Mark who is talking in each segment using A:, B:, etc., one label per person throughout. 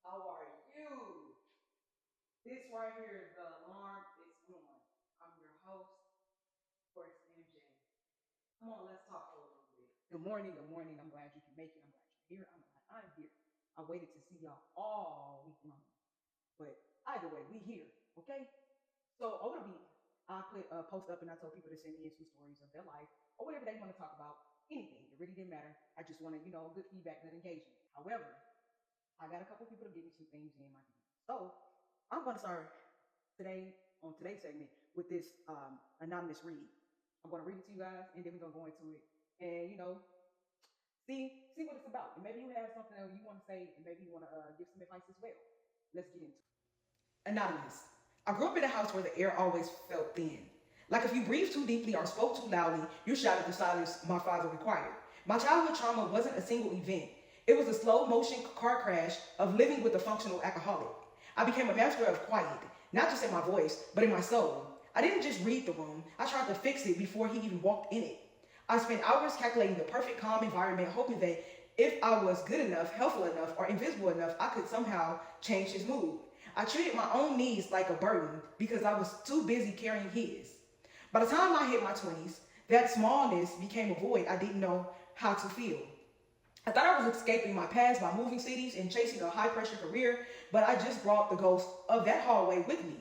A: How are you? This right here is the alarm is on. I'm your host, of course, MJ. Come on, let's talk for a little bit. Good morning, good morning. I'm glad you can make it. I'm glad you're here. I'm glad I'm here. I waited to see y'all all week long. But either way, we here, okay? So over the week, I put a post up and I told people to send me in some stories of their life or whatever they want to talk about. Anything. It really didn't matter. I just wanted, good feedback, good engagement. However, I got a couple people to give me some things in my DM. So I'm going to start today on today's segment with this anonymous read. I'm going to read it to you guys, and then we're going to go into it, and see what it's about. And maybe you have something that you want to say, and maybe you want to give some advice as well. Let's get into it. Anonymous. I grew up in a house where the air always felt thin. Like if you breathed too deeply or spoke too loudly, you shouted the silence my father required. My childhood trauma wasn't a single event. It was a slow motion car crash of living with a functional alcoholic. I became a master of quiet, not just in my voice, but in my soul. I didn't just read the room, I tried to fix it before he even walked in it. I spent hours calculating the perfect calm environment, hoping that if I was good enough, helpful enough, or invisible enough, I could somehow change his mood. I treated my own needs like a burden because I was too busy carrying his. By the time I hit my 20s, that smallness became a void I didn't know how to fill. I thought I was escaping my past by moving cities and chasing a high pressure career, but I just brought the ghost of that hallway with me.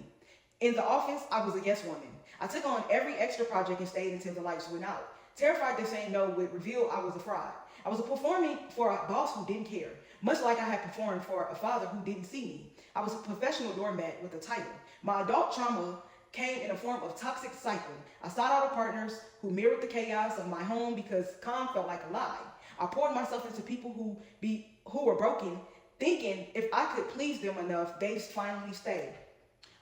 A: In the office, I was a yes woman. I took on every extra project and stayed until the lights went out. Terrified that saying no would reveal I was a fraud. I was performing for a boss who didn't care, much like I had performed for a father who didn't see me. I was a professional doormat with a title. My adult trauma came in a form of toxic cycle. I sought out partners who mirrored the chaos of my home because calm felt like a lie. I poured myself into people who were broken, thinking if I could please them enough, they'd finally stay.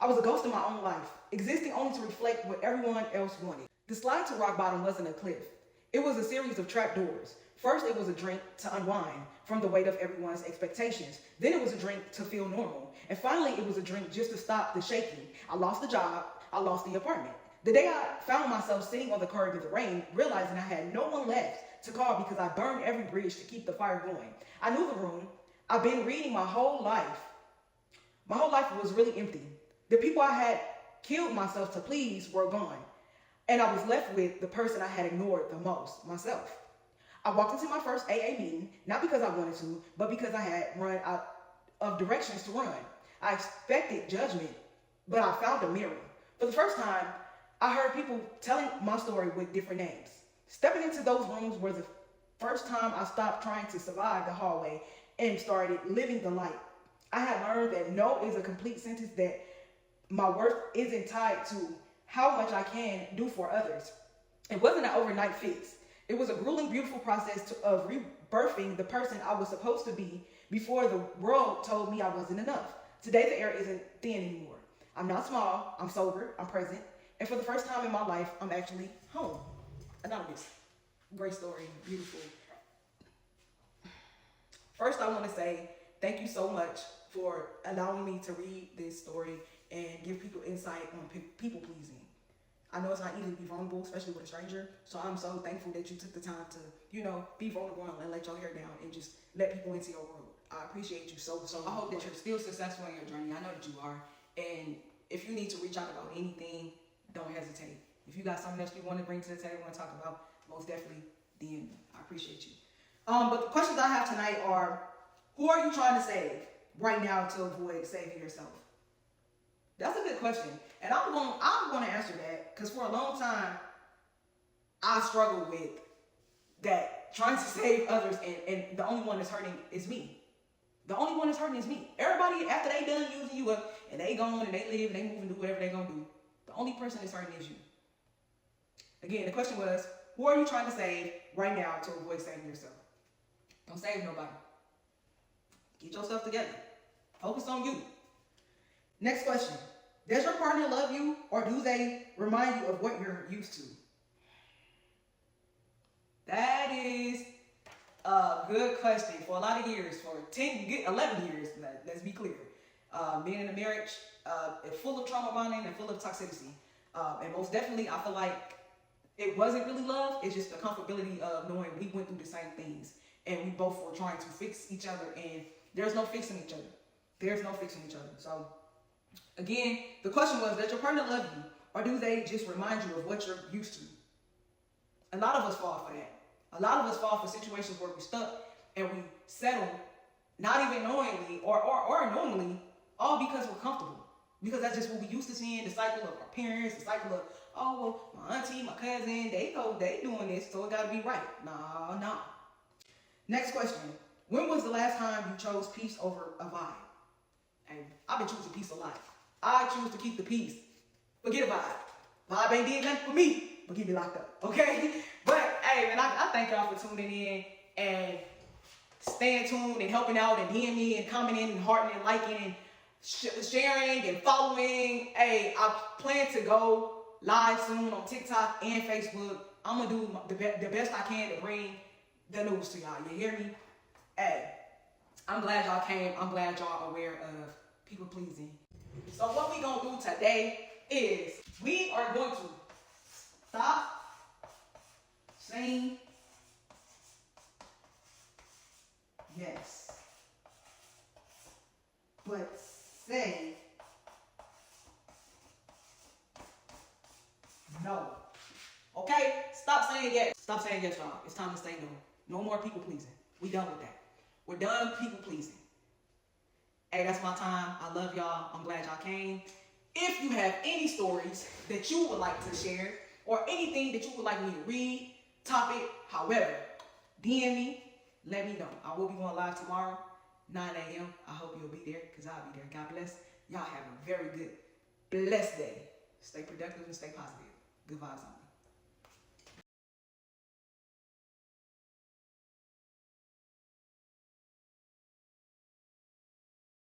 A: I was a ghost in my own life, existing only to reflect what everyone else wanted. The slide to rock bottom wasn't a cliff. It was a series of trapdoors. First, it was a drink to unwind from the weight of everyone's expectations. Then it was a drink to feel normal. And finally, it was a drink just to stop the shaking. I lost the job. I lost the apartment. The day I found myself sitting on the curb in the rain, realizing I had no one left to call because I burned every bridge to keep the fire going. I knew the room. I've been reading my whole life. My whole life was really empty. The people I had killed myself to please were gone. And I was left with the person I had ignored the most, myself. I walked into my first AA meeting, not because I wanted to, but because I had run out of directions to run. I expected judgment, but I found a mirror. For the first time, I heard people telling my story with different names. Stepping into those rooms was the first time I stopped trying to survive the hallway and started living the light. I had learned that no is a complete sentence, that my worth isn't tied to how much I can do for others. It wasn't an overnight fix. It was a grueling, beautiful process of rebirthing the person I was supposed to be before the world told me I wasn't enough. Today, the air isn't thin anymore. I'm not small, I'm sober, I'm present, and for the first time in my life, I'm actually home. Anonymous. Great story, beautiful. First, I want to say thank you so much for allowing me to read this story and give people insight on people pleasing. I know it's not easy to be vulnerable, especially with a stranger. So I'm so thankful that you took the time to, be vulnerable and let your hair down and just let people into your world. I appreciate you so much.
B: I hope that you're still successful in your journey. I know that you are. And if you need to reach out about anything, don't hesitate. If you got something else you want to bring to the table, want to talk about, most definitely DM me. I appreciate you. But the questions I have tonight are, who are you trying to save right now to avoid saving yourself? That's a good question. And I'm going to answer that because for a long time, I struggled with that, trying to save others, and the only one that's hurting is me. The only one that's hurting is me. Everybody, after they done using you up, and they gone, and they live, and they move and do whatever they gonna do, the only person that's hurting is you. Again, the question was, who are you trying to save right now to avoid saving yourself? Don't save nobody. Get yourself together. Focus on you. Next question. Does your partner love you, or do they remind you of what you're used to? That is a good question. For a lot of years, for 11 years, let's be clear. Being in a marriage full of trauma bonding and full of toxicity. And most definitely, I feel like it wasn't really love. It's just the comfortability of knowing we went through the same things. And we both were trying to fix each other. And there's no fixing each other. There's no fixing each other. So again, the question was, does your partner love you, or do they just remind you of what you're used to? A lot of us fall for that. A lot of us fall for situations where we're stuck and we settle, not even knowingly or knowingly, all because we're comfortable. Because that's just what we used to seeing, the cycle of our parents, the cycle of, oh, well, my auntie, my cousin, they know they doing this, so it gotta be right. Nah. Next question. When was the last time you chose peace over a vibe? And I've been choosing peace a lot. I choose to keep the peace. Forget a vibe. Vibe ain't did nothing for me, but get me locked up, okay? But, hey, man, I thank y'all for tuning in and staying tuned and helping out and DMing me and commenting and hearting and liking and sharing and following. Hey, I plan to go live soon on TikTok and Facebook. I'm going to do the best I can to bring the news to y'all. You hear me? Hey, I'm glad y'all came. I'm glad y'all aware of people pleasing. So what we going to do today is we are going to stop saying yes, but say no. Okay? Stop saying yes. Stop saying yes, y'all. It's time to say no. No more people pleasing. We done with that. We're done people pleasing. Hey, that's my time. I love y'all. I'm glad y'all came. If you have any stories that you would like to share or anything that you would like me to read, topic, however, DM me. Let me know. I will be going live tomorrow, 9 a.m. I hope you'll be there because I'll be there. God bless. Y'all have a very good, blessed day. Stay productive and stay positive. Good vibes on.